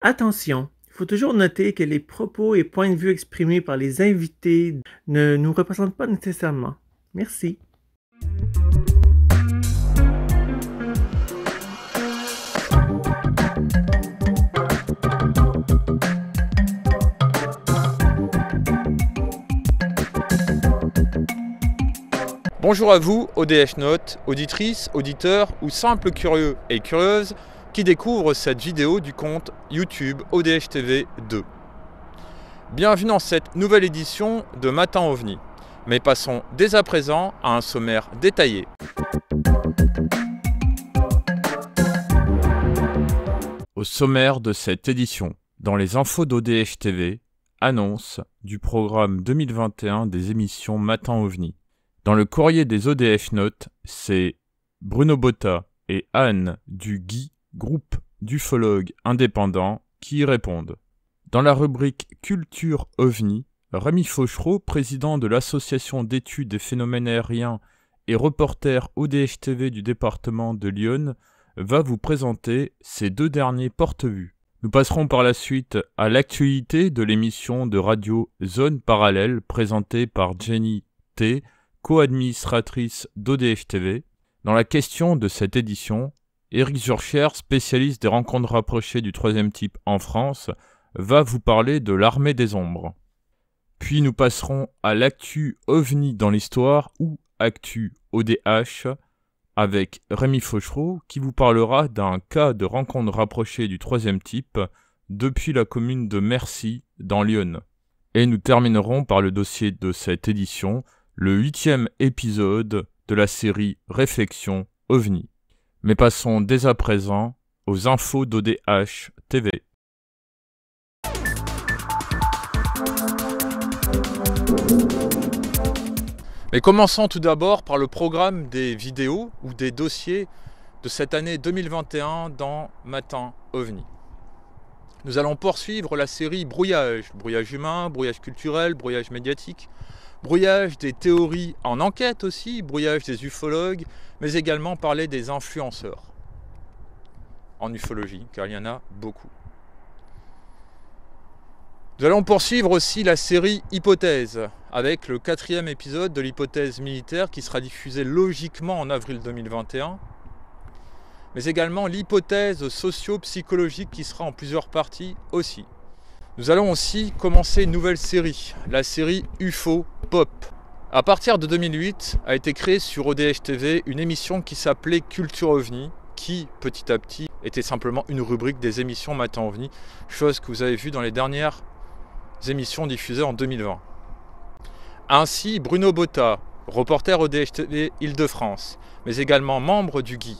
Attention, il faut toujours noter que les propos et points de vue exprimés par les invités ne nous représentent pas nécessairement. Merci. Bonjour à vous, ODH Notes, auditrices, auditeurs ou simples curieux et curieuses qui découvrent cette vidéo du compte YouTube ODH TV 2. Bienvenue dans cette nouvelle édition de Matin OVNI. Mais passons dès à présent à un sommaire détaillé. Au sommaire de cette édition, dans les infos d'ODH TV, annonce du programme 2021 des émissions Matin OVNI. Dans le courrier des ODH Notes, c'est Bruno Botta et Anne du Guy, groupe d'ufologues indépendants, qui y répondent. Dans la rubrique Culture OVNI, Rémi Fauchereau, président de l'Association d'études des phénomènes aériens et reporter ODH TV du département de l'Yonne, va vous présenter ces deux derniers porte-vues. Nous passerons par la suite à l'actualité de l'émission de radio Zone Parallèle présentée par Jenny T., co-administratrice d'ODH TV. Dans la question de cette édition, Éric Zurcher, spécialiste des rencontres rapprochées du troisième type en France, va vous parler de l'armée des ombres. Puis nous passerons à l'actu OVNI dans l'histoire ou actu ODH avec Rémi Fauchereau qui vous parlera d'un cas de rencontre rapprochée du troisième type depuis la commune de Mercy dans l'Yonne. Et nous terminerons par le dossier de cette édition, le 8e épisode de la série Réflexion OVNI. Mais passons dès à présent aux infos d'ODH TV. Mais commençons tout d'abord par le programme des vidéos ou des dossiers de cette année 2021 dans Matin OVNI. Nous allons poursuivre la série brouillage humain, brouillage culturel, brouillage médiatique, brouillage des théories en enquête aussi, brouillage des ufologues, mais également parler des influenceurs en ufologie, car il y en a beaucoup. Nous allons poursuivre aussi la série Hypothèse, avec le 4e épisode de l'hypothèse militaire qui sera diffusé logiquement en avril 2021, mais également l'hypothèse socio-psychologique qui sera en plusieurs parties aussi. Nous allons aussi commencer une nouvelle série, la série UFO Pop. À partir de 2008, a été créée sur ODH TV une émission qui s'appelait Culture OVNI, qui, petit à petit, était simplement une rubrique des émissions Matin OVNI, chose que vous avez vue dans les dernières émissions diffusées en 2020. Ainsi, Bruno Botta, reporter ODH TV Île-de-France, mais également membre du GUI,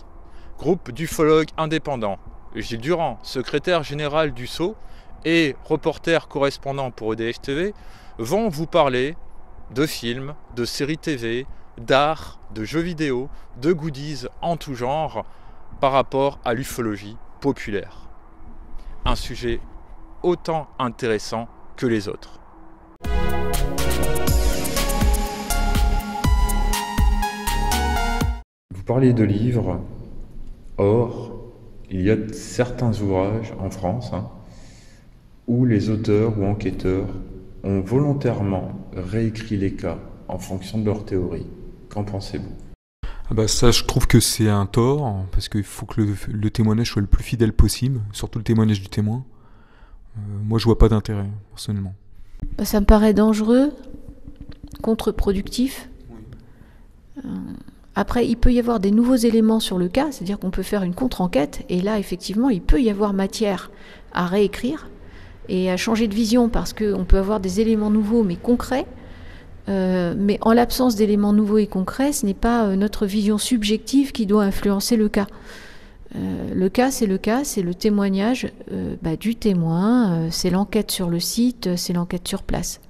groupe d'ufologues indépendants, Gilles Durand, secrétaire général du SSO, et reporter correspondant pour ODH TV, vont vous parler de films, de séries TV, d'art, de jeux vidéo, de goodies en tout genre par rapport à l'ufologie populaire. Un sujet autant intéressant que les autres. Vous parlez de livres, or il y a certains ouvrages en France où les auteurs ou enquêteurs ont volontairement réécrit les cas en fonction de leur théorie. Qu'en pensez-vous ? Ça, je trouve que c'est un tort, parce qu'il faut que le témoignage soit le plus fidèle possible, surtout le témoignage du témoin. Moi, je vois pas d'intérêt, personnellement. Ça me paraît dangereux, contre-productif. Oui. Après, il peut y avoir des nouveaux éléments sur le cas, c'est-à-dire qu'on peut faire une contre-enquête, et là, effectivement, il peut y avoir matière à réécrire et à changer de vision, parce qu'on peut avoir des éléments nouveaux, mais concrets. Mais en l'absence d'éléments nouveaux et concrets, ce n'est pas notre vision subjective qui doit influencer le cas. Le cas, c'est le témoignage du témoin, c'est l'enquête sur le site, c'est l'enquête sur place.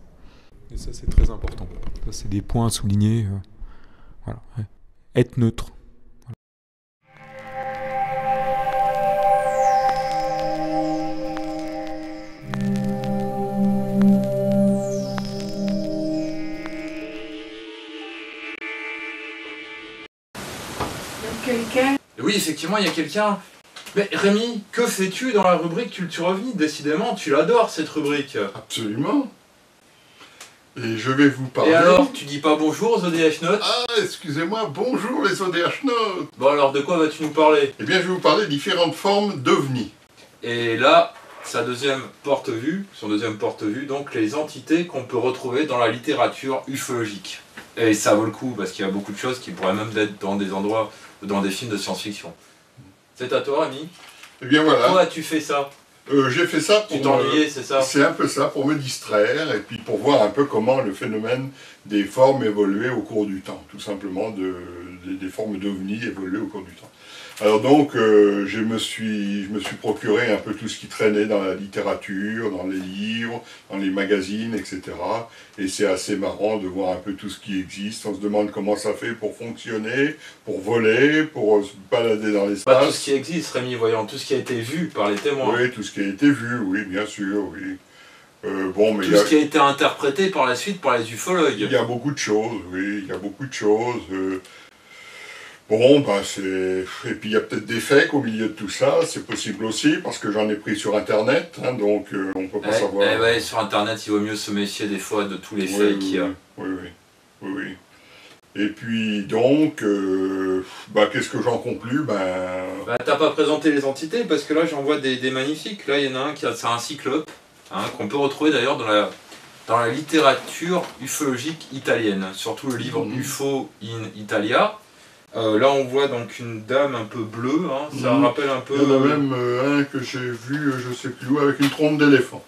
Et ça, c'est très important. Ça, c'est des points à souligner. Voilà. Être neutre. Oui, effectivement, il y a quelqu'un Mais Rémi, que fais-tu dans la rubrique Culture OVNI? Décidément, tu l'adores cette rubrique. Absolument. Et je vais vous parler... Et alors, tu dis pas bonjour aux ODH Notes? Ah, excusez-moi, bonjour les ODH Notes. Bon alors, de quoi vas-tu nous parler? Eh bien, je vais vous parler de différentes formes d'OVNI. Et là, son deuxième porte-vue, donc les entités qu'on peut retrouver dans la littérature ufologique. Et ça vaut le coup, parce qu'il y a beaucoup de choses qui pourraient même être dans des endroits, dans des films de science-fiction. C'est à toi, Rémi. Eh bien, voilà. Pourquoi as-tu fait ça? J'ai fait ça pour... Tu t'ennuyais, c'est ça? C'est un peu ça, pour me distraire, et puis pour voir un peu comment le phénomène des formes évoluait au cours du temps. Tout simplement, des formes d'OVNI évoluaient au cours du temps. Alors donc, je me suis procuré un peu tout ce qui traînait dans la littérature, dans les livres, dans les magazines, etc. Et c'est assez marrant de voir un peu tout ce qui existe. On se demande comment ça fait pour fonctionner, pour voler, pour se balader dans l'espace. Pas tout ce qui existe, Rémi, voyons, tout ce qui a été vu par les témoins. Oui, tout ce qui a été vu, oui, bien sûr, oui. Bon, mais tout ce qui a été interprété par la suite par les ufologues. Il y a beaucoup de choses, oui, il y a beaucoup de choses. Bon, bah c'est... Et puis il y a peut-être des fakes au milieu de tout ça, c'est possible aussi, parce que j'en ai pris sur Internet, hein, donc on peut pas savoir... Ouais, sur Internet, il vaut mieux se méfier des fois de tous les fakes qu'il y a. Oui. Et puis donc, qu'est-ce que j'en conclus? T'as pas présenté les entités, parce que là j'en vois des magnifiques. Là, il y en a un c'est un cyclope, hein, qu'on peut retrouver d'ailleurs dans la littérature ufologique italienne, surtout le livre UFO in Italia. Là on voit donc une dame un peu bleue, hein, ça rappelle un peu... Il y en a même un que j'ai vu, je sais plus où, avec une trompe d'éléphant.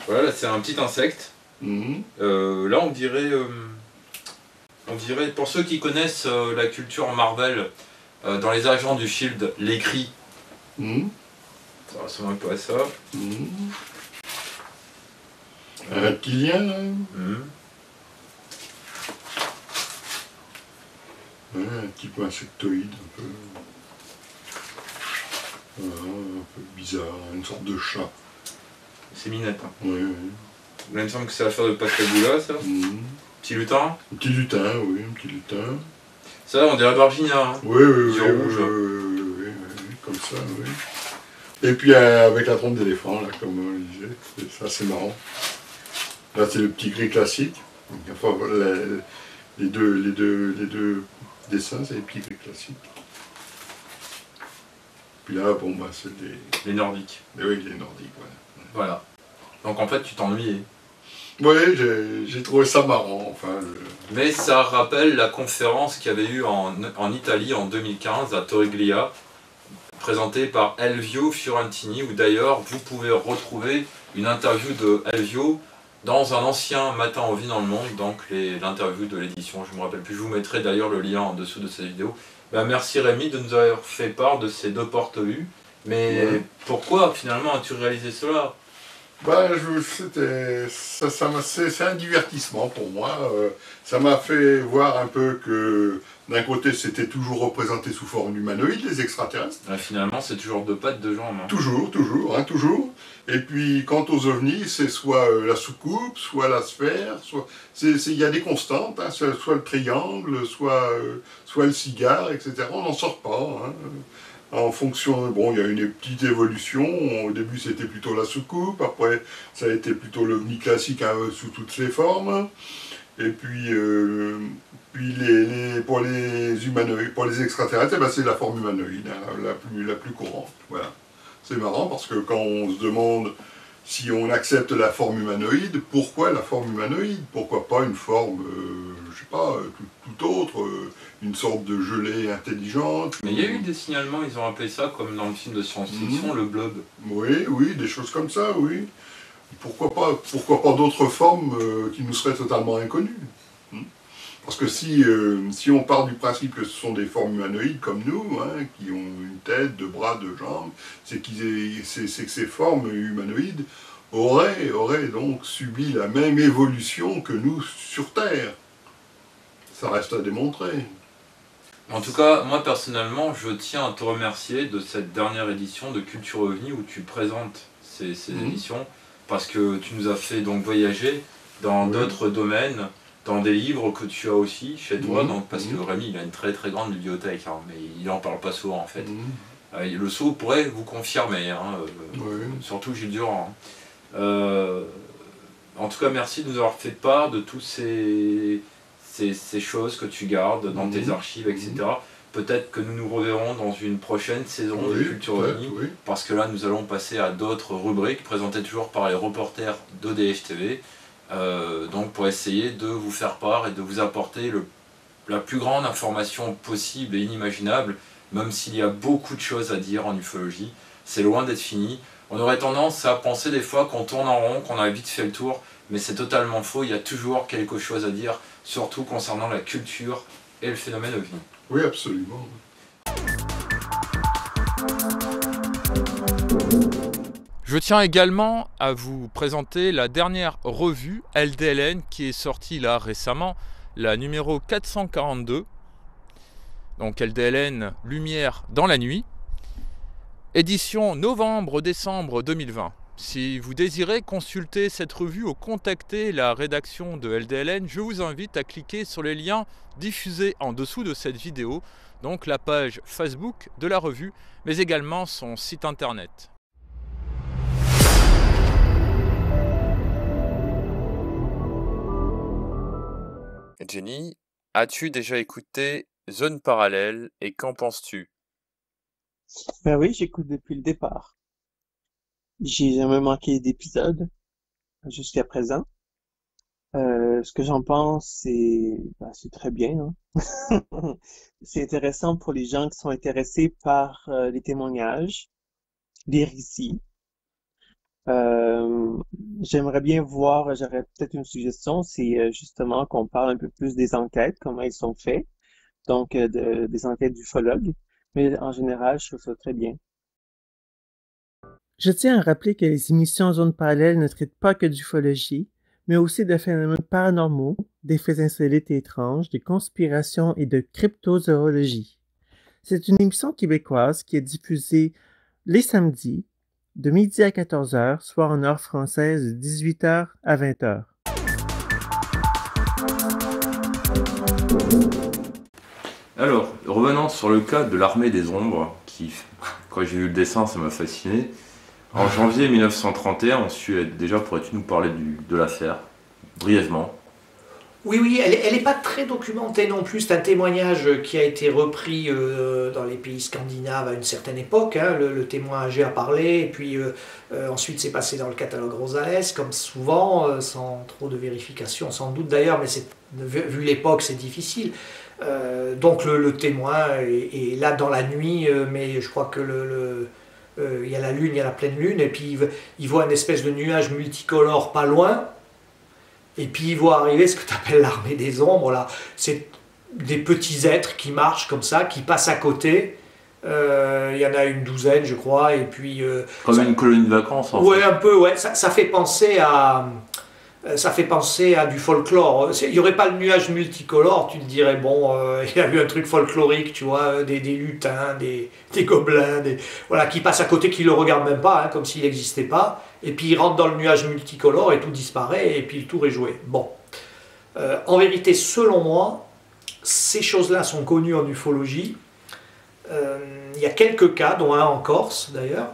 Voilà, c'est un petit insecte. Là on dirait, pour ceux qui connaissent la culture Marvel, dans les agents du Shield, les cris. Ça ressemble un peu à ça. Un reptilien, là. Un type insectoïde, un peu bizarre, une sorte de chat. C'est minette. Hein. Oui. Là, il me semble que c'est l'affaire de Pascagoula, ça. Petit lutin. Un petit lutin, oui, un petit lutin. Ça, on dirait Bargina. Hein. Oui, rouge. Oui, comme ça, oui. Et puis avec la trompe d'éléphant, là, comme on disait, c'est assez marrant. Là, c'est le petit gris classique. Enfin, les deux dessins, c'est les petits gris classiques. Puis là, bon, c'est les nordiques. Mais oui, les nordiques, ouais. Voilà. Donc en fait, tu t'ennuyais. Oui, j'ai trouvé ça marrant, enfin... Mais ça rappelle la conférence qu'il y avait eu en Italie en 2015 à Torriglia, présentée par Elvio Fiorentini, où d'ailleurs vous pouvez retrouver une interview de Elvio dans un ancien Matin en vie dans le monde, donc l'interview de l'édition, je ne me rappelle plus, je vous mettrai d'ailleurs le lien en dessous de cette vidéo. Merci Rémi de nous avoir fait part de ces deux porte-vues, mais pourquoi finalement as-tu réalisé cela? C'est un divertissement pour moi. Ça m'a fait voir un peu que d'un côté c'était toujours représenté sous forme humanoïde, les extraterrestres. Finalement c'est toujours deux pattes, deux jambes. Hein. Toujours. Et puis quant aux ovnis, c'est soit la soucoupe, soit la sphère, il y a des constantes, hein, soit le triangle, soit le cigare, etc. On n'en sort pas. Hein. En fonction, bon, il y a une petite évolution. Au début, c'était plutôt la soucoupe. Après, ça a été plutôt l'ovni classique sous toutes ses formes. Et puis, pour les humanoïdes, pour les extraterrestres, c'est la forme humanoïde, hein, la plus courante. Voilà. C'est marrant parce que quand on se demande si on accepte la forme humanoïde, pourquoi la forme humanoïde? Pourquoi pas une forme, je sais pas, tout autre, une sorte de gelée intelligente? Mais il y a eu des signalements, ils ont appelé ça, comme dans le film de science-fiction, le blob. Oui, des choses comme ça, oui. Pourquoi pas d'autres formes qui nous seraient totalement inconnues? Parce que si on part du principe que ce sont des formes humanoïdes comme nous, hein, qui ont une tête, deux bras, deux jambes, c'est que ces formes humanoïdes auraient donc subi la même évolution que nous sur Terre. Ça reste à démontrer. En tout cas, moi personnellement, je tiens à te remercier de cette dernière édition de Culture OVNI où tu présentes ces éditions, parce que tu nous as fait donc voyager dans d'autres domaines, dans des livres que tu as aussi chez toi, donc, parce que Rémi il a une très très grande bibliothèque, hein, mais il n'en parle pas souvent en fait. Le sceau pourrait vous confirmer, hein, Oui. surtout Gilles Durand. En tout cas, merci de nous avoir fait part de toutes ces choses que tu gardes dans tes archives, etc. Peut-être que nous nous reverrons dans une prochaine saison de Culture OVNI, parce que là, nous allons passer à d'autres rubriques présentées toujours par les reporters d'ODH TV, donc pour essayer de vous faire part et de vous apporter la plus grande information possible et inimaginable, même s'il y a beaucoup de choses à dire en ufologie, c'est loin d'être fini. On aurait tendance à penser des fois qu'on tourne en rond, qu'on a vite fait le tour, mais c'est totalement faux, il y a toujours quelque chose à dire, surtout concernant la culture et le phénomène OVNI. Oui, absolument. Je tiens également à vous présenter la dernière revue LDLN qui est sortie là récemment, la numéro 442. Donc LDLN Lumière dans la nuit, édition novembre-décembre 2020. Si vous désirez consulter cette revue ou contacter la rédaction de LDLN, je vous invite à cliquer sur les liens diffusés en dessous de cette vidéo, donc la page Facebook de la revue, mais également son site internet. Jenny, as-tu déjà écouté Zone Parallèle et qu'en penses-tu? Ben oui, j'écoute depuis le départ. J'ai jamais manqué d'épisode jusqu'à présent. Ce que j'en pense, c'est très bien, hein. C'est intéressant pour les gens qui sont intéressés par les témoignages, les récits. Euh, J'aimerais bien voir, j'aurais peut-être une suggestion, c'est justement qu'on parle un peu plus des enquêtes, comment elles sont faites, donc des enquêtes d'ufologues. Mais en général, je trouve ça très bien. Je tiens à rappeler que les émissions Zone Parallèle ne traitent pas que d'ufologie, mais aussi de phénomènes paranormaux, des faits insolites et étranges, des conspirations et de cryptozoologie. C'est une émission québécoise qui est diffusée les samedis, de midi à 14h, soit en heure française de 18h à 20h. Alors, revenant sur le cas de l'armée des ombres, qui, quand j'ai vu le dessin, ça m'a fasciné. En janvier 1931, en Suède, déjà pourrais-tu nous parler de l'affaire, brièvement? Oui, elle n'est pas très documentée non plus. C'est un témoignage qui a été repris dans les pays scandinaves à une certaine époque. Hein. Le témoin âgé a parlé, et puis ensuite c'est passé dans le catalogue Rosales, comme souvent, sans trop de vérification, sans doute d'ailleurs, mais vu l'époque, c'est difficile. Donc le témoin est là dans la nuit, mais je crois que il y a la lune, il y a la pleine lune, et puis il voit une espèce de nuage multicolore pas loin. Et puis il voit arriver ce que tu appelles l'armée des ombres, là. C'est des petits êtres qui marchent comme ça, qui passent à côté. Il y en a une douzaine, je crois, et puis... Comme une colonie de vacances, en fait. Ouais, un peu, ouais. Ça fait penser à... Ça fait penser à du folklore. Il n'y aurait pas le nuage multicolore, tu te dirais, bon, il y a eu un truc folklorique, tu vois, des lutins, des gobelins, voilà, qui passent à côté, qui ne le regardent même pas, hein, comme s'il n'existait pas. Et puis ils rentrent dans le nuage multicolore et tout disparaît, et puis le tour est joué. Bon. En vérité, selon moi, ces choses-là sont connues en ufologie. Il y a quelques cas, dont un en Corse d'ailleurs.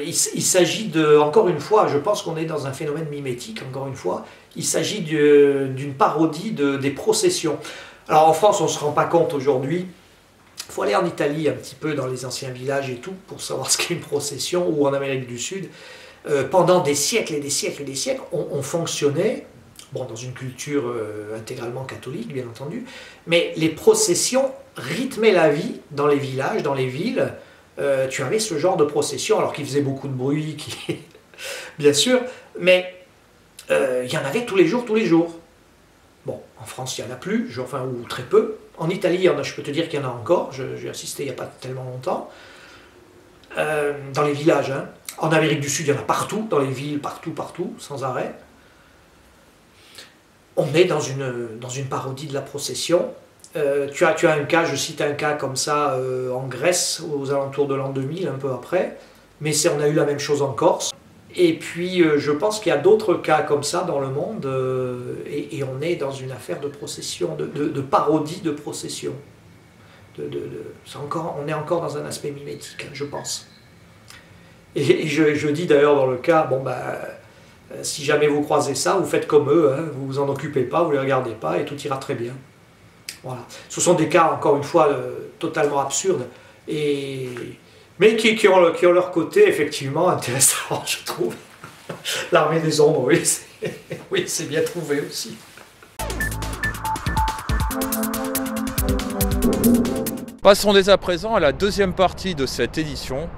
Il s'agit de, encore une fois, je pense qu'on est dans un phénomène mimétique, encore une fois, il s'agit d'une parodie des processions. Alors en France, on ne se rend pas compte aujourd'hui, il faut aller en Italie un petit peu dans les anciens villages et tout, pour savoir ce qu'est une procession, ou en Amérique du Sud. Pendant des siècles et des siècles et des siècles, on fonctionnait, bon, dans une culture intégralement catholique, bien entendu, mais les processions rythmaient la vie dans les villages, dans les villes. Tu avais ce genre de procession, alors qu'il faisait beaucoup de bruit, bien sûr, mais il y en avait tous les jours, tous les jours. Bon, en France, il n'y en a plus, enfin, ou très peu. En Italie, je peux te dire qu'il y en a encore, j'ai assisté il n'y a pas tellement longtemps. Dans les villages, hein. En Amérique du Sud, il y en a partout, dans les villes, partout, sans arrêt. On est dans une parodie de la procession. Tu as un cas, je cite un cas comme ça en Grèce, aux alentours de l'an 2000, un peu après, mais on a eu la même chose en Corse. Et puis je pense qu'il y a d'autres cas comme ça dans le monde, et on est dans une affaire de procession, de parodie de procession. on est encore dans un aspect mimétique, je pense. Et je dis d'ailleurs dans le cas, si jamais vous croisez ça, vous faites comme eux, hein, vous vous en occupez pas, vous les regardez pas et tout ira très bien. Voilà. Ce sont des cas, encore une fois, totalement absurdes, mais qui ont leur côté effectivement intéressant, je trouve. L'armée des ombres, oui, c'est bien trouvé aussi. Passons dès à présent à la deuxième partie de cette édition,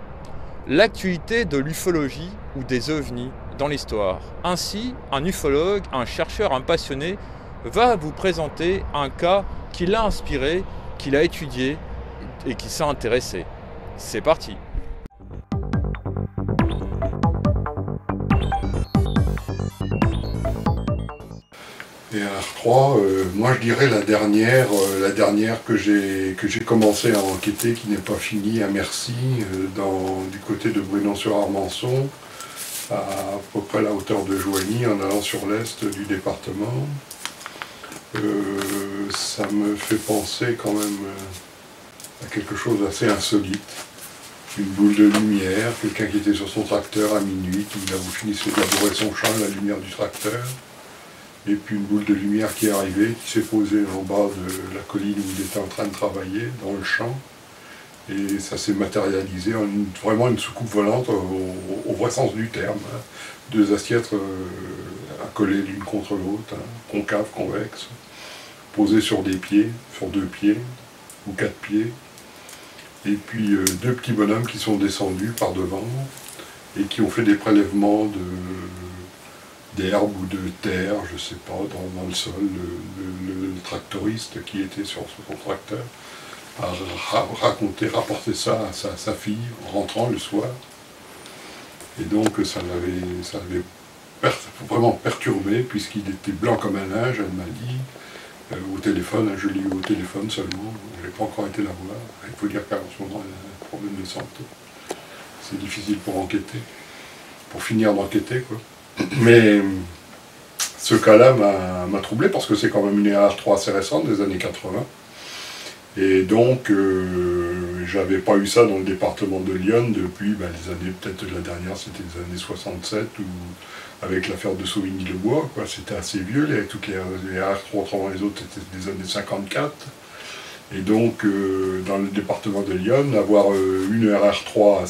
l'actualité de l'ufologie ou des ovnis dans l'histoire. Ainsi, un ufologue, un chercheur, un passionné va vous présenter un cas qui l'a inspiré, qu'il a étudié et qui s'est intéressé. C'est parti. Et R3, moi je dirais la dernière que j'ai commencé à enquêter, qui n'est pas finie, à Mercy, du côté de Brunant-sur-Armançon, à peu près la hauteur de Joigny, en allant sur l'est du département. Ça me fait penser quand même à quelque chose d'assez insolite. Une boule de lumière, quelqu'un qui était sur son tracteur à minuit, qui finissait de labourer son champ à la lumière du tracteur. Et puis une boule de lumière qui est arrivée, qui s'est posée en bas de la colline où il était en train de travailler, dans le champ. Et ça s'est matérialisé en vraiment une soucoupe volante au vrai sens du terme. Hein. 2 assiettes accolées l'une contre l'autre, hein, concave, convexe, posées sur des pieds, sur 2 pieds, ou 4 pieds. Et puis 2 petits bonhommes qui sont descendus par devant et qui ont fait des prélèvements d'herbe ou de terre, je ne sais pas, dans le sol. Le tractoriste qui était sur son tracteur a rapporté ça à sa fille en rentrant le soir. Et donc ça l'avait vraiment perturbé, puisqu'il était blanc comme un linge, elle m'a dit, au téléphone, je l'ai eu au téléphone seulement, je n'ai pas encore été la voir. Il faut dire qu'en ce moment elle a un problème de santé. C'est difficile pour enquêter, pour finir d'enquêter, quoi. Mais ce cas-là m'a troublé parce que c'est quand même une R3 assez récente, des années 80. Et donc, j'avais pas eu ça dans le département de Lyon depuis les années, peut-être la dernière, c'était les années 67, ou avec l'affaire de Sauvigny-le-Bois, quoi. C'était assez vieux, toutes les R3, autrement les autres, c'était des années 54. Et donc, dans le département de Lyon, avoir une RR3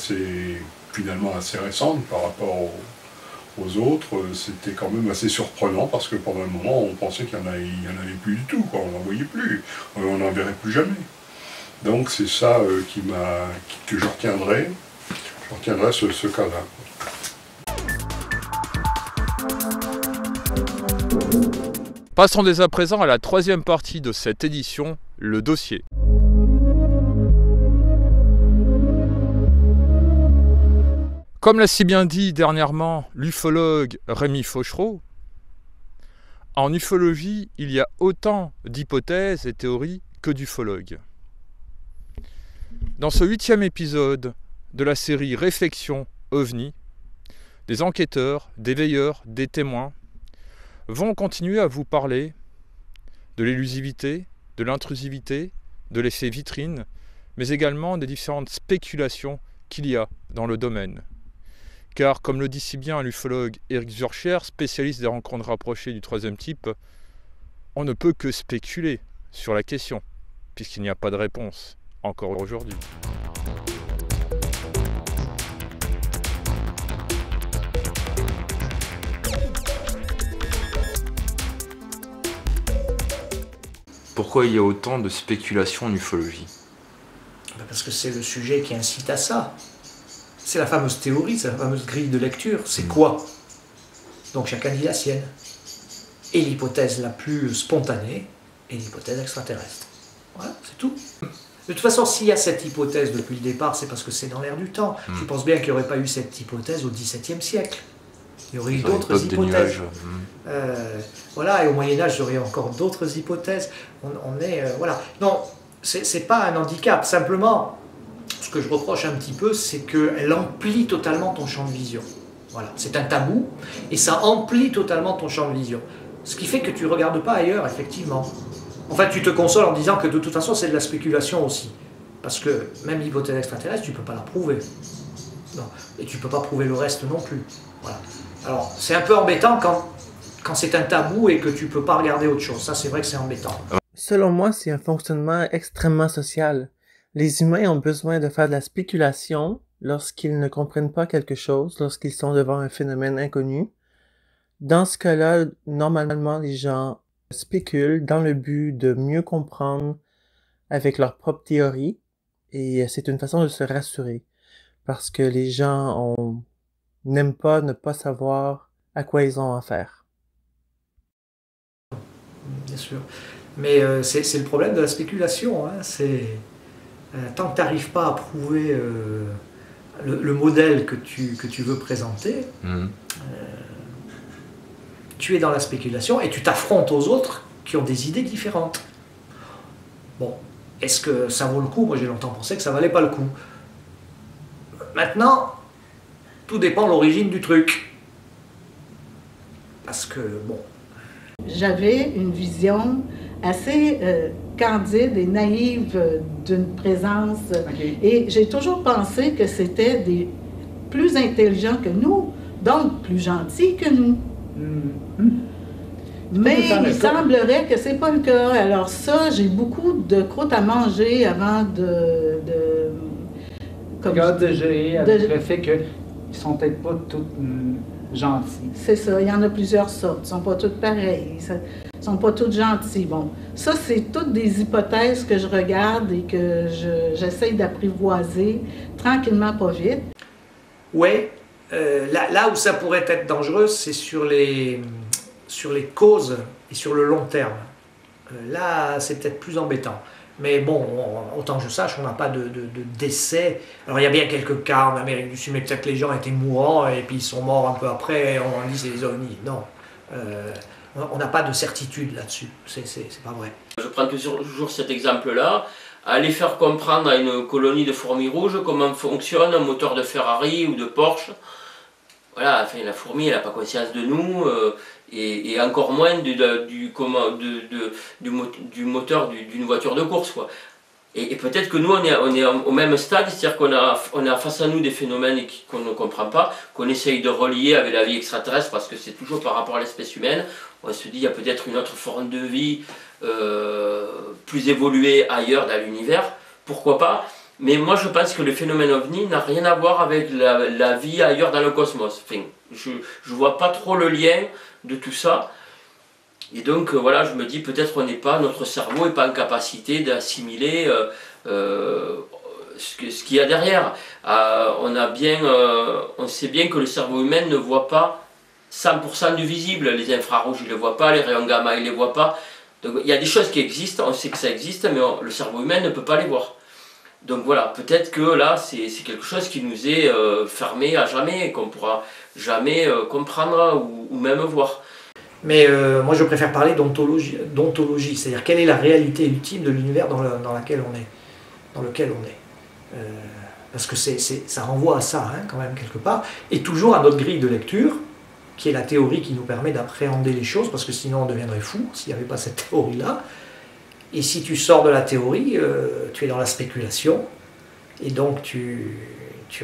finalement assez récente par rapport aux autres, c'était quand même assez surprenant parce que pendant un moment on pensait qu'il n'y en avait plus du tout, quoi. On n'en voyait plus, on n'en verrait plus jamais. Donc c'est ça que je retiendrai ce cas-là. Passons dès à présent à la troisième partie de cette édition, le dossier. Comme l'a si bien dit dernièrement l'ufologue Rémi Fauchereau, en ufologie, il y a autant d'hypothèses et théories que d'ufologues. Dans ce 8e épisode de la série Réflexions OVNI, des enquêteurs, des veilleurs, des témoins vont continuer à vous parler de l'élusivité, de l'intrusivité, de l'effet vitrine, mais également des différentes spéculations qu'il y a dans le domaine. Car, comme le dit si bien l'ufologue Éric Zurcher, spécialiste des rencontres rapprochées du 3e type, on ne peut que spéculer sur la question, puisqu'il n'y a pas de réponse, encore aujourd'hui. Pourquoi il y a autant de spéculations en ufologie ? Parce que c'est le sujet qui incite à ça. C'est la fameuse théorie, c'est la fameuse grille de lecture. C'est quoi? Donc chacun dit la sienne. Et l'hypothèse la plus spontanée est l'hypothèse extraterrestre. Voilà, c'est tout. De toute façon, s'il y a cette hypothèse depuis le départ, c'est parce que c'est dans l'air du temps. Je pense bien qu'il n'y aurait pas eu cette hypothèse au XVIIe siècle. Il y aurait eu d'autres hypothèses. Voilà, et au Moyen-Âge, il y aurait encore d'autres hypothèses. Voilà. Non, c'est pas un handicap. Simplement, ce que je reproche un petit peu, c'est qu'elle emplit totalement ton champ de vision. Voilà, c'est un tabou, et ça emplit totalement ton champ de vision. Ce qui fait que tu ne regardes pas ailleurs, effectivement. En fait, tu te consoles en disant que de toute façon, c'est de la spéculation aussi. Parce que même l'hypothèse extraterrestre, tu ne peux pas la prouver. Non. Et tu ne peux pas prouver le reste non plus. Voilà. Alors, c'est un peu embêtant quand c'est un tabou et que tu ne peux pas regarder autre chose. Ça, c'est vrai que c'est embêtant. Selon moi, c'est un fonctionnement extrêmement social. Les humains ont besoin de faire de la spéculation lorsqu'ils ne comprennent pas quelque chose, lorsqu'ils sont devant un phénomène inconnu. Dans ce cas-là, normalement, les gens spéculent dans le but de mieux comprendre avec leur propre théorie, et c'est une façon de se rassurer, parce que les gens n'aiment pas ne pas savoir à quoi ils ont affaire. Bien sûr. Mais c'est le problème de la spéculation. Hein. Tant que tu n'arrives pas à prouver le modèle que tu veux présenter, tu es dans la spéculation et tu t'affrontes aux autres qui ont des idées différentes. Bon, est-ce que ça vaut le coup? Moi, j'ai longtemps pensé que ça valait pas le coup. Maintenant, tout dépend de l'origine du truc. Parce que, bon... J'avais une vision assez candide et naïve d'une présence. Okay. Et j'ai toujours pensé que c'était des plus intelligents que nous, donc plus gentils que nous. Mais il semblerait que c'est pas le cas. Alors ça, j'ai beaucoup de croûte à manger avant de gérer avec le fait qu'ils sont peut-être pas tous gentils. C'est ça, il y en a plusieurs sortes. Ils sont pas tous pareils. Ils sont pas tous gentils. Bon, ça, c'est toutes des hypothèses que je regarde et que j'essaye d'apprivoiser tranquillement, pas vite. Oui. Là où ça pourrait être dangereux, c'est sur les causes et sur le long terme. Là, c'est peut-être plus embêtant. Mais bon, autant que je sache, on n'a pas de décès. Alors il y a bien quelques cas en Amérique du Sud, mais peut-être que les gens étaient mourants et puis ils sont morts un peu après, et on dit c'est des ovnis. Non, on n'a pas de certitude là-dessus, c'est pas vrai. Je prends toujours cet exemple-là. Aller faire comprendre à une colonie de fourmis rouges comment fonctionne un moteur de Ferrari ou de Porsche. Voilà, enfin, la fourmi, elle n'a pas conscience de nous, et encore moins du moteur d'une voiture de course, quoi. Et peut-être que nous, on est au même stade, c'est-à-dire qu'on a face à nous des phénomènes qu'on ne comprend pas, qu'on essaye de relier avec la vie extraterrestre, parce que c'est toujours par rapport à l'espèce humaine. On se dit, il y a peut-être une autre forme de vie plus évoluée ailleurs dans l'univers, pourquoi pas. Mais moi je pense que le phénomène OVNI n'a rien à voir avec la vie ailleurs dans le cosmos. Enfin, je ne vois pas trop le lien de tout ça. Et donc voilà, je me dis peut-être notre cerveau n'est pas en capacité d'assimiler ce qu'il y a derrière. On sait bien que le cerveau humain ne voit pas 100% du visible. Les infrarouges, il ne les voit pas, les rayons gamma, il ne les voit pas. Donc il y a des choses qui existent, on sait que ça existe, mais le cerveau humain ne peut pas les voir. Donc voilà, peut-être que là, c'est quelque chose qui nous est fermé à jamais, et qu'on ne pourra jamais comprendre ou même voir. Mais moi, je préfère parler d'ontologie, c'est-à-dire quelle est la réalité ultime de l'univers dans lequel on est. Parce que ça renvoie à ça, hein, quand même, quelque part. Et toujours à notre grille de lecture, qui est la théorie qui nous permet d'appréhender les choses, parce que sinon on deviendrait fou s'il n'y avait pas cette théorie-là. Et si tu sors de la théorie, tu es dans la spéculation, et donc tu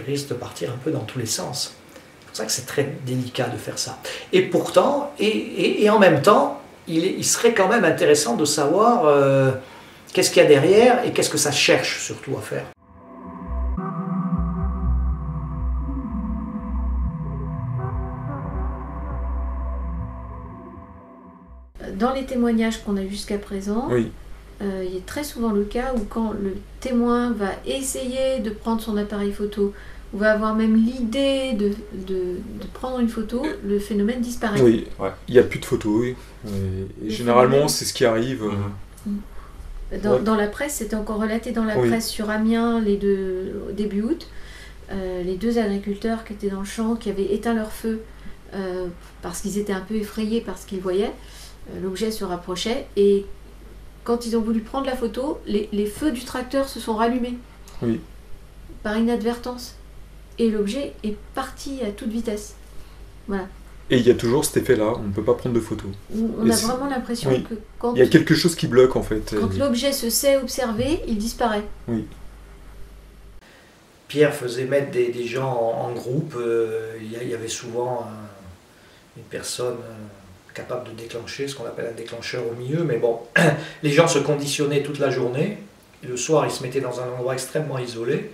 risques de partir un peu dans tous les sens. C'est pour ça que c'est très délicat de faire ça. Et pourtant, et en même temps, il serait quand même intéressant de savoir qu'est-ce qu'il y a derrière, et qu'est-ce que ça cherche surtout à faire. Dans les témoignages qu'on a jusqu'à présent, oui. Il y a très souvent le cas où quand le témoin va essayer de prendre son appareil photo, ou va avoir même l'idée de prendre une photo, le phénomène disparaît. Oui, ouais. Il n'y a plus de photos, oui. Et généralement, c'est ce qui arrive. Dans la presse, c'était encore relaté dans la presse sur Amiens, au début août, les deux agriculteurs qui étaient dans le champ, qui avaient éteint leur feu parce qu'ils étaient un peu effrayés par ce qu'ils voyaient. L'objet se rapprochait et quand ils ont voulu prendre la photo, les feux du tracteur se sont rallumés par inadvertance et l'objet est parti à toute vitesse. Voilà. Et il y a toujours cet effet-là, on ne peut pas prendre de photos. On a vraiment l'impression que quand... Il y a quelque chose qui bloque en fait. Quand l'objet se sait observer, il disparaît. Oui. Pierre faisait mettre des gens en groupe. Il y avait souvent une personne capable de déclencher ce qu'on appelle un déclencheur au milieu. Mais bon, les gens se conditionnaient toute la journée. Le soir, ils se mettaient dans un endroit extrêmement isolé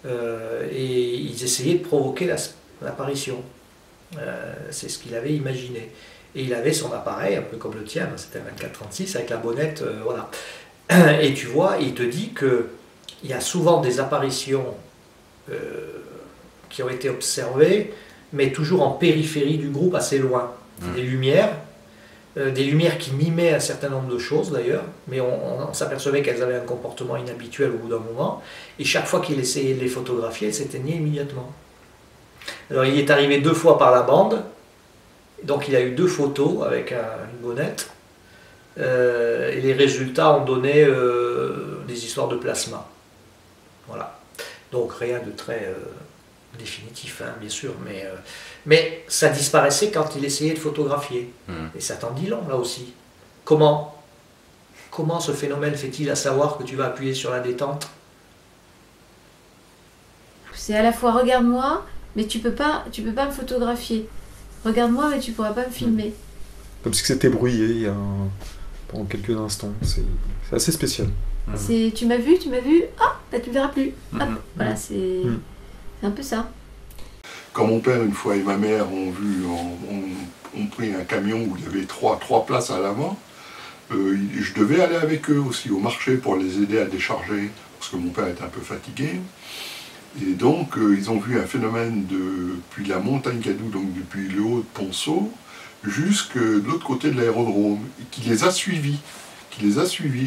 et ils essayaient de provoquer l'apparition. C'est ce qu'il avait imaginé. Et il avait son appareil, un peu comme le tien, c'était un 24-36 avec la bonnette, voilà. Et tu vois, il te dit qu'il y a souvent des apparitions qui ont été observées, mais toujours en périphérie du groupe, assez loin. Des lumières qui mimaient un certain nombre de choses d'ailleurs, mais on s'apercevait qu'elles avaient un comportement inhabituel au bout d'un moment, et chaque fois qu'il essayait de les photographier, elles s'éteignaient immédiatement. Alors il est arrivé 2 fois par la bande, donc il a eu 2 photos avec une bonnette, et les résultats ont donné des histoires de plasma. Voilà. Donc rien de très définitif, hein, bien sûr, mais ça disparaissait quand il essayait de photographier. Et ça t'en dit long, là aussi. Comment ce phénomène fait-il à savoir que tu vas appuyer sur la détente? C'est à la fois regarde-moi, mais tu peux pas me photographier. Regarde-moi, mais tu pourras pas me filmer. Comme si c'était brouillé pendant quelques instants. C'est assez spécial. C'est tu m'as vu, ah, bah, tu me verras plus. Hop, voilà, c'est un peu ça. Quand mon père, une fois, et ma mère ont pris un camion où il y avait trois places à l'avant, je devais aller avec eux aussi au marché pour les aider à décharger, parce que mon père était un peu fatigué. Et donc, ils ont vu un phénomène depuis la montagne Cadou, donc depuis le haut de Ponceau, jusque de l'autre côté de l'aérodrome, qui les a suivis.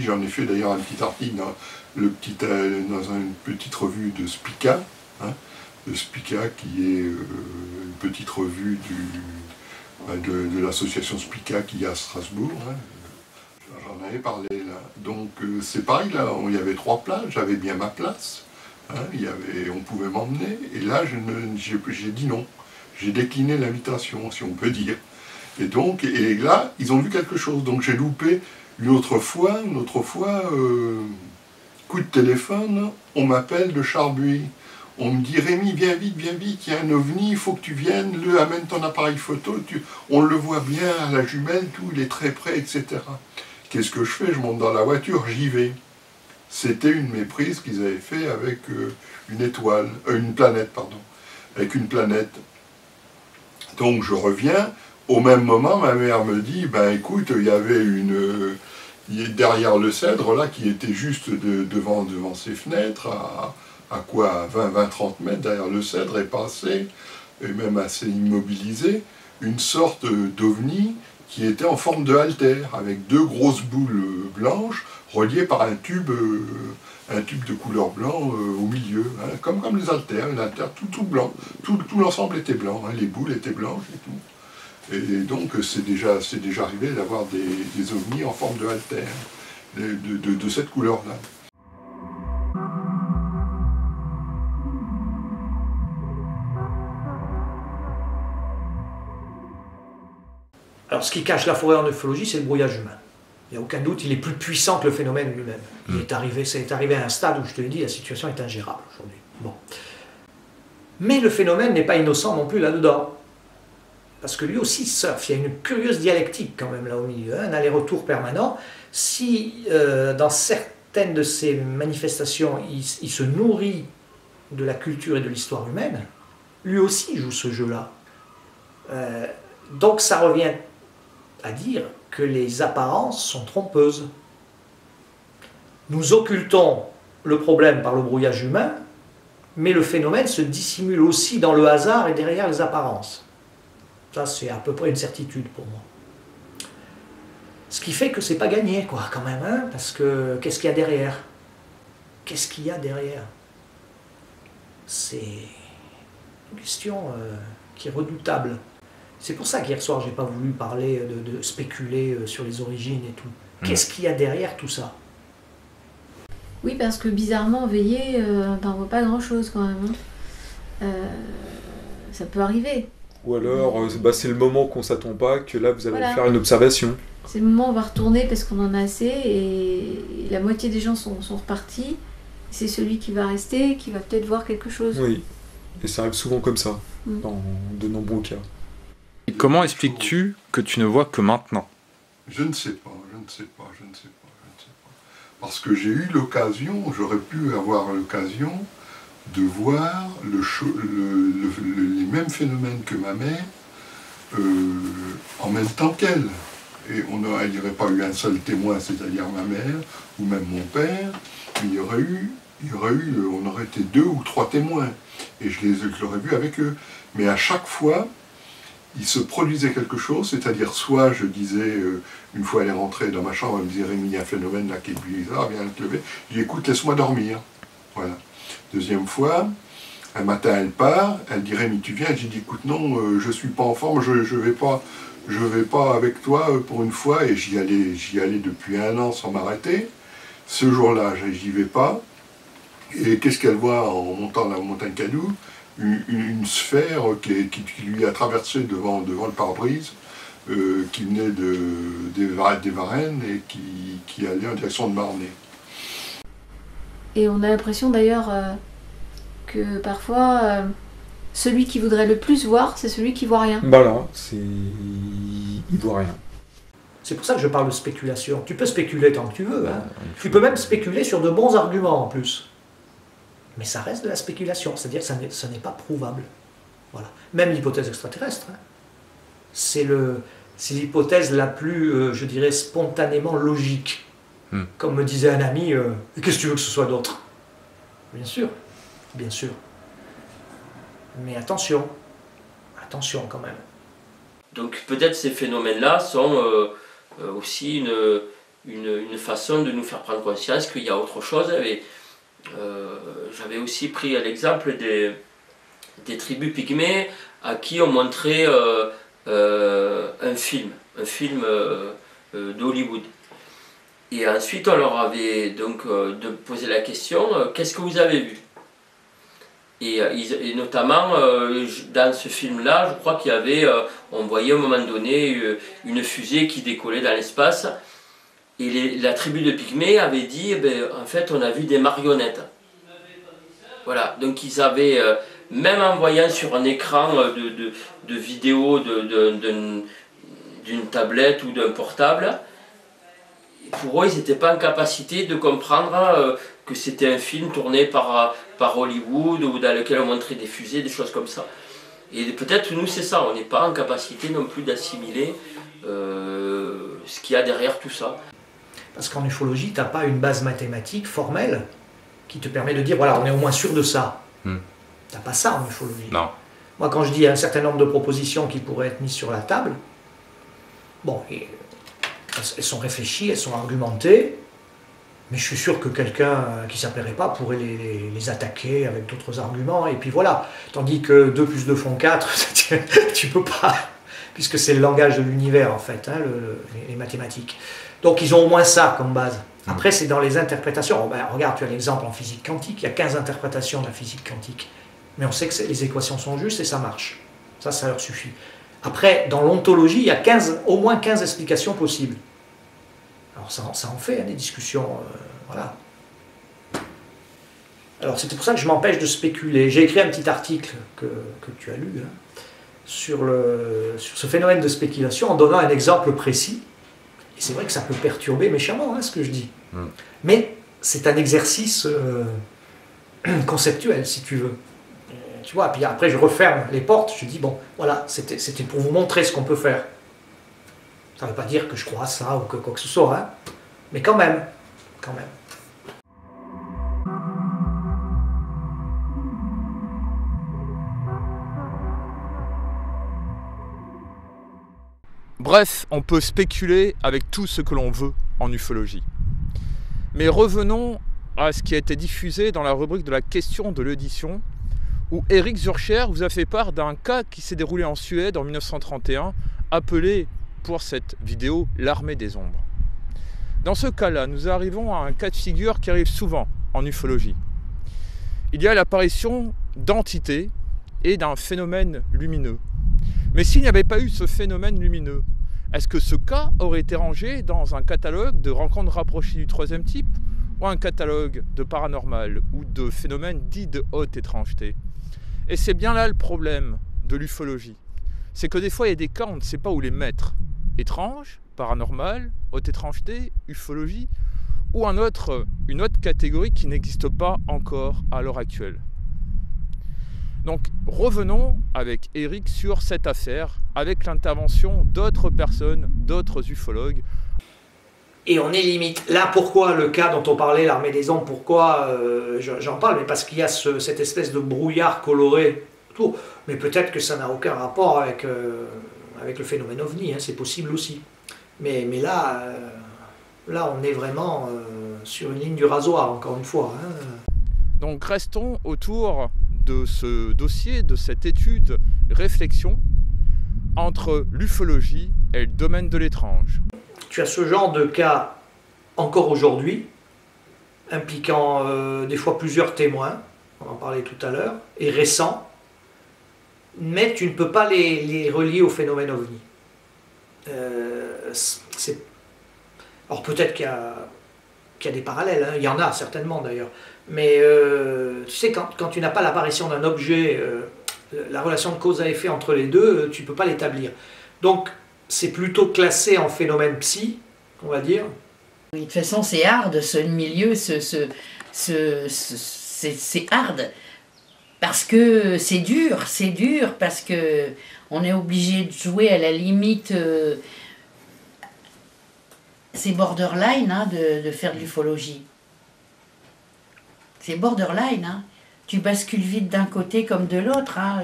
J'en ai fait d'ailleurs un petit article dans une petite revue de Spica, hein, de Spica qui est une petite revue de l'association Spica qui est à Strasbourg. Hein. J'en avais parlé là. Donc c'est pareil, là, il y avait 3 places, j'avais bien ma place. Hein, on pouvait m'emmener, et là j'ai dit non, j'ai décliné l'invitation, si on peut dire. Et là, ils ont vu quelque chose, donc j'ai loupé une autre fois, coup de téléphone, on m'appelle de Charbuy, on me dit Rémi, viens vite, il y a un ovni, il faut que tu viennes, amène ton appareil photo, on le voit bien à la jumelle, tout, il est très près, etc. Qu'est-ce que je fais? Je monte dans la voiture, j'y vais. C'était une méprise qu'ils avaient fait avec une planète. Avec une planète. Donc je reviens, au même moment, ma mère me dit, ben écoute, il y avait derrière le cèdre, là, qui était juste devant ses fenêtres, à quoi, 20-30 mètres derrière le cèdre, est passé, et même assez immobilisé, une sorte d'ovni qui était en forme de haltère, avec 2 grosses boules blanches, reliées par un tube de couleur blanc au milieu, hein, comme les haltères, tout blanc, tout l'ensemble était blanc, hein, les boules étaient blanches et tout. Et donc c'est déjà arrivé d'avoir des ovnis en forme de haltère, de cette couleur-là. Alors ce qui cache la forêt en ufologie, c'est le brouillage humain. Il n'y a aucun doute, il est plus puissant que le phénomène lui-même. C'est arrivé à un stade où je te le dis, la situation est ingérable aujourd'hui. Bon. Mais le phénomène n'est pas innocent non plus là-dedans. Parce que lui aussi surfe, il y a une curieuse dialectique quand même là au milieu, un aller-retour permanent. Si dans certaines de ces manifestations, il se nourrit de la culture et de l'histoire humaine, lui aussi joue ce jeu-là. Donc ça revient à dire que les apparences sont trompeuses. Nous occultons le problème par le brouillage humain, mais le phénomène se dissimule aussi dans le hasard et derrière les apparences. Ça, c'est à peu près une certitude pour moi. Ce qui fait que c'est pas gagné, quoi, quand même, hein, parce que qu'est-ce qu'il y a derrière? Qu'est-ce qu'il y a derrière? C'est une question qui est redoutable. C'est pour ça qu'hier soir, j'ai pas voulu parler de spéculer sur les origines et tout. Qu'est-ce qu'il y a derrière tout ça? Oui, parce que bizarrement, veiller, on voit pas grand-chose quand même. Hein. Ça peut arriver. Ou alors, c'est le moment qu'on s'attend pas, que là, vous allez faire une observation. C'est le moment où on va retourner parce qu'on en a assez, et la moitié des gens sont repartis. C'est celui qui va rester, qui va peut-être voir quelque chose. Oui, et ça arrive souvent comme ça, dans de nombreux cas. Et comment expliques-tu que tu ne vois que maintenant? Je ne sais pas. Parce que j'ai eu l'occasion, j'aurais pu avoir l'occasion de voir les mêmes phénomènes que ma mère en même temps qu'elle. Et il n'y aurait pas eu un seul témoin, c'est-à-dire ma mère ou même mon père, mais on aurait été 2 ou 3 témoins. Et je l'aurais vu avec eux. Mais à chaque fois, il se produisait quelque chose, c'est-à-dire soit je disais, une fois elle est rentrée dans ma chambre, elle me disait Rémi, il y a un phénomène là qui est bizarre, viens te lever. Je dis écoute, laisse-moi dormir. Voilà. Deuxième fois, un matin elle part, elle dit Rémi, tu viens? J'ai dit écoute, non, je suis pas en forme, je vais pas avec toi pour une fois, et j'y allais depuis 1 an sans m'arrêter. Ce jour-là, j'y vais pas. Et qu'est-ce qu'elle voit en montant la montagne Cadou? Une sphère qui lui a traversé devant le pare-brise, qui venait des Varennes et qui allait en direction de Marnay. Et on a l'impression d'ailleurs que parfois, celui qui voudrait le plus voir, c'est celui qui voit rien. Voilà, il voit rien. C'est pour ça que je parle de spéculation. Tu peux spéculer tant que tu veux. Hein. Tu peux même spéculer sur de bons arguments en plus. Mais ça reste de la spéculation, c'est-à-dire que ça n'est pas prouvable. Voilà. Même l'hypothèse extraterrestre, hein. C'est l'hypothèse la plus, je dirais, spontanément logique. Comme me disait un ami, qu'est-ce que tu veux que ce soit d'autre? Bien sûr, bien sûr. Mais attention quand même. Donc peut-être ces phénomènes-là sont aussi une façon de nous faire prendre conscience qu'il y a autre chose. Et, j'avais aussi pris l'exemple des tribus pygmées à qui on montrait un film d'Hollywood. Et ensuite on leur avait donc posé la question qu'est-ce que vous avez vu? Et notamment dans ce film-là, je crois qu'il y avait, on voyait à un moment donné une fusée qui décollait dans l'espace. Et la tribu de Pygmées avait dit, en fait, on a vu des marionnettes. Voilà, donc ils avaient, même en voyant sur un écran de vidéo d'une tablette ou d'un portable, pour eux, ils n'étaient pas en capacité de comprendre que c'était un film tourné par Hollywood ou dans lequel on montrait des fusées, des choses comme ça. Et peut-être nous, c'est ça, on n'est pas en capacité non plus d'assimiler ce qu'il y a derrière tout ça. Parce qu'en ufologie, tu n'as pas une base mathématique formelle qui te permet de dire, voilà, on est au moins sûr de ça. Tu n'as pas ça en ufologie. Non. Moi, quand je dis un certain nombre de propositions qui pourraient être mises sur la table, bon, elles sont réfléchies, elles sont argumentées, mais je suis sûr que quelqu'un qui ne s'appellerait pas pourrait les attaquer avec d'autres arguments, et puis voilà. Tandis que 2 plus 2 font 4, tu peux pas, puisque c'est le langage de l'univers, en fait, hein, les mathématiques. Donc ils ont au moins ça comme base. Après, c'est dans les interprétations. Regarde, tu as l'exemple en physique quantique, il y a 15 interprétations de la physique quantique. Mais on sait que les équations sont justes et ça marche. Ça leur suffit. Après, dans l'ontologie, il y a au moins 15 explications possibles. Alors ça en fait des discussions, voilà. Alors c'était pour ça que je m'empêche de spéculer. J'ai écrit un petit article que tu as lu, hein, sur ce phénomène de spéculation en donnant un exemple précis. Et c'est vrai que ça peut perturber méchamment, hein, ce que je dis. Mais c'est un exercice conceptuel, si tu veux. Tu vois, puis après je referme les portes, je dis, bon, voilà, c'était pour vous montrer ce qu'on peut faire. Ça ne veut pas dire que je crois à ça ou que quoi que ce soit, hein. Mais quand même. Bref, on peut spéculer avec tout ce que l'on veut en ufologie. Mais revenons à ce qui a été diffusé dans la rubrique de la question de l'édition, où Eric Zurcher vous a fait part d'un cas qui s'est déroulé en Suède en 1931, appelé pour cette vidéo l'armée des ombres. Dans ce cas-là, nous arrivons à un cas de figure qui arrive souvent en ufologie. Il y a l'apparition d'entités et d'un phénomène lumineux. Mais s'il n'y avait pas eu ce phénomène lumineux, est-ce que ce cas aurait été rangé dans un catalogue de rencontres rapprochées du troisième type, ou un catalogue de paranormal ou de phénomènes dits de haute étrangeté. Et c'est bien là le problème de l'ufologie. C'est que des fois, il y a des cas, on ne sait pas où les mettre. Étrange, paranormal, haute étrangeté, ufologie, ou une autre catégorie qui n'existe pas encore à l'heure actuelle. Donc revenons avec Eric sur cette affaire, avec l'intervention d'autres personnes, d'autres ufologues. Et on est limite. Là, pourquoi le cas dont on parlait, l'Armée des Ombres, pourquoi j'en parle? Mais parce qu'il y a cette espèce de brouillard coloré autour. Mais peut-être que ça n'a aucun rapport avec le phénomène OVNI, hein, c'est possible aussi. Mais là, on est vraiment sur une ligne du rasoir, encore une fois. Hein. Donc restons autour de ce dossier, de cette étude, réflexion entre l'ufologie et le domaine de l'étrange. Tu as ce genre de cas encore aujourd'hui, impliquant des fois plusieurs témoins, on en parlait tout à l'heure, et récents, mais tu ne peux pas les relier au phénomène OVNI. Alors peut-être qu'il y a des parallèles, hein, il y en a certainement d'ailleurs, mais tu sais, quand tu n'as pas l'apparition d'un objet, la relation de cause à effet entre les deux, tu ne peux pas l'établir. Donc c'est plutôt classé en phénomène psy, on va dire. Oui, de toute façon c'est hard, ce milieu, c'est hard. Parce que c'est dur, parce que on est obligé de jouer à la limite, c'est borderline hein, de faire de l'ufologie. C'est borderline, hein. Tu bascules vite d'un côté comme de l'autre. Hein.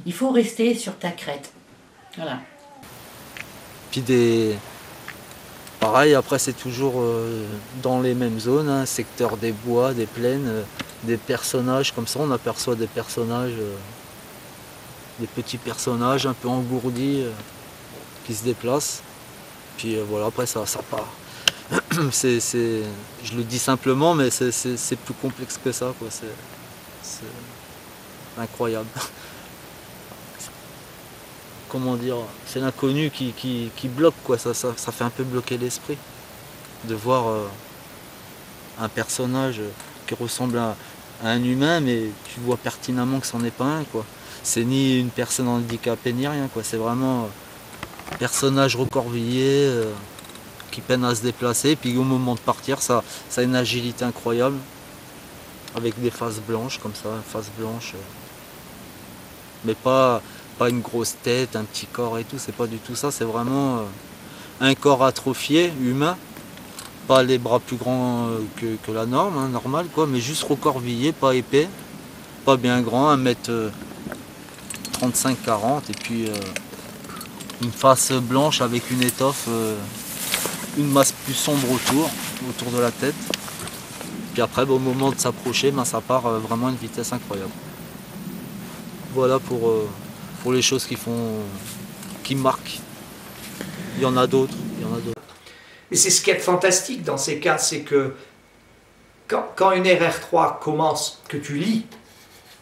Il faut rester sur ta crête. Voilà. Puis pareil, après c'est toujours dans les mêmes zones, hein, secteur des bois, des plaines, des personnages comme ça, on aperçoit des personnages, des petits personnages un peu engourdis qui se déplacent. Puis voilà, après ça part. Je le dis simplement, mais c'est plus complexe que ça, quoi. C'est incroyable. Comment dire, c'est l'inconnu qui bloque, quoi. Ça fait un peu bloquer l'esprit de voir un personnage qui ressemble à un humain, mais tu vois pertinemment que c'en est pas un, quoi. C'est ni une personne handicapée ni rien, quoi. C'est vraiment un personnage recroquevillé qui peine à se déplacer, puis au moment de partir, ça a une agilité incroyable, avec des faces blanches comme ça, face blanche, mais pas une grosse tête, un petit corps et tout, c'est pas du tout ça, c'est vraiment un corps atrophié, humain, pas les bras plus grands que la norme, hein, normal quoi, mais juste recroquevillé, pas épais, pas bien grand, 1m35-40, et puis une face blanche avec une étoffe, une masse plus sombre autour de la tête. Puis après, au moment de s'approcher, ça part vraiment à une vitesse incroyable. Voilà pour les choses qui marquent. Il y en a d'autres. Et c'est ce qui est fantastique dans ces cas, c'est que quand une RR3 commence, que tu lis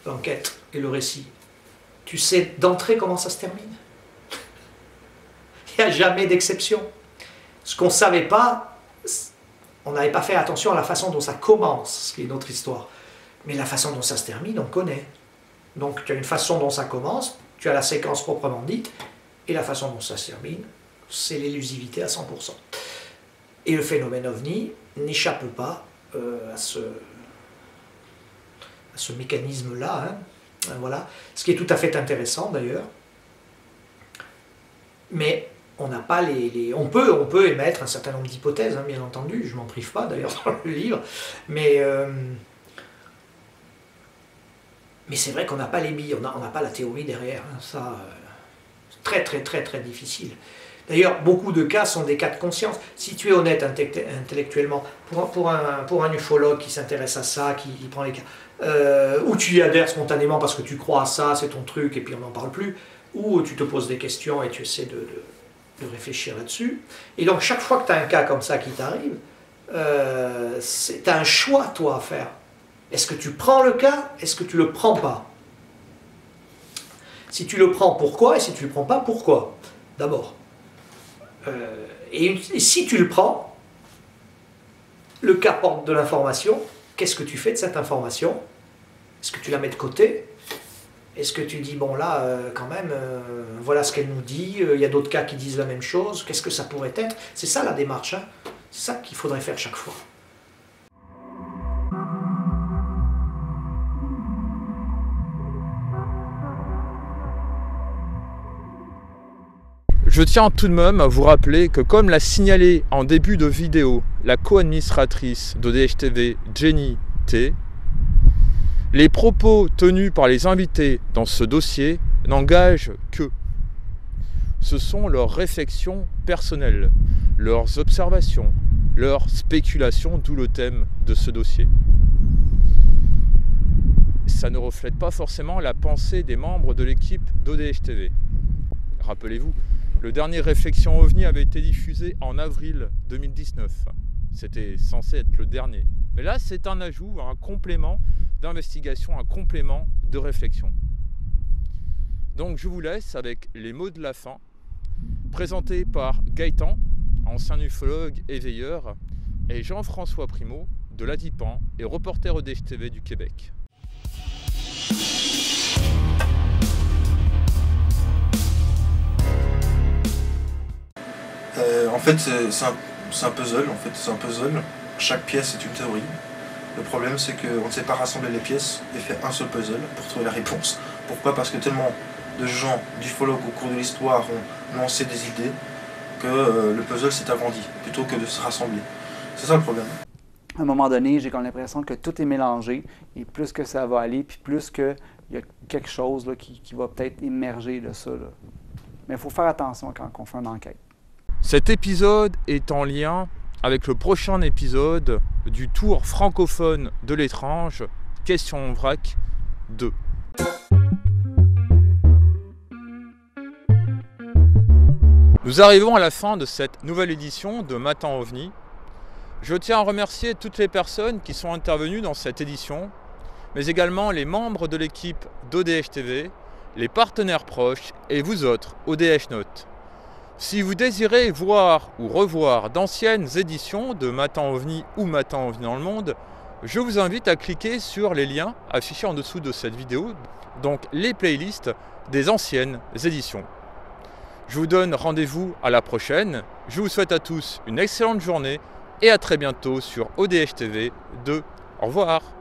l'enquête et le récit, tu sais d'entrée comment ça se termine. Il n'y a jamais d'exception. Ce qu'on ne savait pas, on n'avait pas fait attention à la façon dont ça commence, ce qui est notre histoire. Mais la façon dont ça se termine, on connaît. Donc tu as une façon dont ça commence, tu as la séquence proprement dite, et la façon dont ça se termine, c'est l'élusivité à 100%. Et le phénomène OVNI n'échappe pas à ce mécanisme-là. Hein. Voilà. Ce qui est tout à fait intéressant d'ailleurs. Mais on n'a pas on peut émettre un certain nombre d'hypothèses, hein, bien entendu, je ne m'en prive pas d'ailleurs dans le livre, mais c'est vrai qu'on n'a pas les billes, on n'a pas la théorie derrière, hein, ça, c'est très très très très difficile. D'ailleurs, beaucoup de cas sont des cas de conscience. Si tu es honnête intellectuellement, pour un ufologue qui s'intéresse à ça, qui prend les cas, ou tu y adhères spontanément parce que tu crois à ça, c'est ton truc, et puis on n'en parle plus, ou tu te poses des questions et tu essaies de réfléchir là-dessus. Et donc chaque fois que tu as un cas comme ça qui t'arrive, tu as un choix toi à faire. Est-ce que tu prends le cas? Est-ce que tu le prends pas? Si tu le prends, pourquoi? Et si tu le prends pas, pourquoi? D'abord. Et si tu le prends, le cas porte de l'information, qu'est-ce que tu fais de cette information? Est-ce que tu la mets de côté? Est-ce que tu dis, bon là, quand même, voilà ce qu'elle nous dit, il y a d'autres cas qui disent la même chose, qu'est-ce que ça pourrait être? C'est ça la démarche, hein. C'est ça qu'il faudrait faire chaque fois. Je tiens tout de même à vous rappeler que comme l'a signalé en début de vidéo la co-administratrice d'ODH-TV, Jenny T, les propos tenus par les invités dans ce dossier n'engagent que. Ce sont leurs réflexions personnelles, leurs observations, leurs spéculations, d'où le thème de ce dossier. Ça ne reflète pas forcément la pensée des membres de l'équipe d'ODH-TV. Rappelez-vous, le dernier Réflexion OVNI avait été diffusé en avril 2019. C'était censé être le dernier. Mais là, c'est un ajout, un complément d'investigation, un complément de réflexion. Donc je vous laisse avec les mots de la fin, présentés par Gaëtan, ancien ufologue et veilleur, et Jean-François Primeau de l'ADIPAN et reporter ODH-TV du Québec. En fait, c'est un puzzle. En fait, c'est un puzzle. Chaque pièce est une théorie. Le problème, c'est qu'on ne sait pas rassembler les pièces et faire un seul puzzle pour trouver la réponse. Pourquoi? Parce que tellement de gens, d'ufologues au cours de l'histoire ont lancé des idées que le puzzle s'est agrandi plutôt que de se rassembler. C'est ça le problème. À un moment donné, j'ai comme l'impression que tout est mélangé et plus que ça va aller, puis plus qu'il y a quelque chose là, qui va peut-être émerger de ça. Là. Mais il faut faire attention quand on fait une enquête. Cet épisode est en lien avec le prochain épisode du tour francophone de l'étrange, Question vrac 2. Nous arrivons à la fin de cette nouvelle édition de Matin OVNI. Je tiens à remercier toutes les personnes qui sont intervenues dans cette édition, mais également les membres de l'équipe d'ODH-TV, les partenaires proches et vous autres, ODH Note. Si vous désirez voir ou revoir d'anciennes éditions de Matin OVNI ou Matin OVNI dans le monde, je vous invite à cliquer sur les liens affichés en dessous de cette vidéo, donc les playlists des anciennes éditions. Je vous donne rendez-vous à la prochaine, je vous souhaite à tous une excellente journée et à très bientôt sur ODH-TV 2. Au revoir.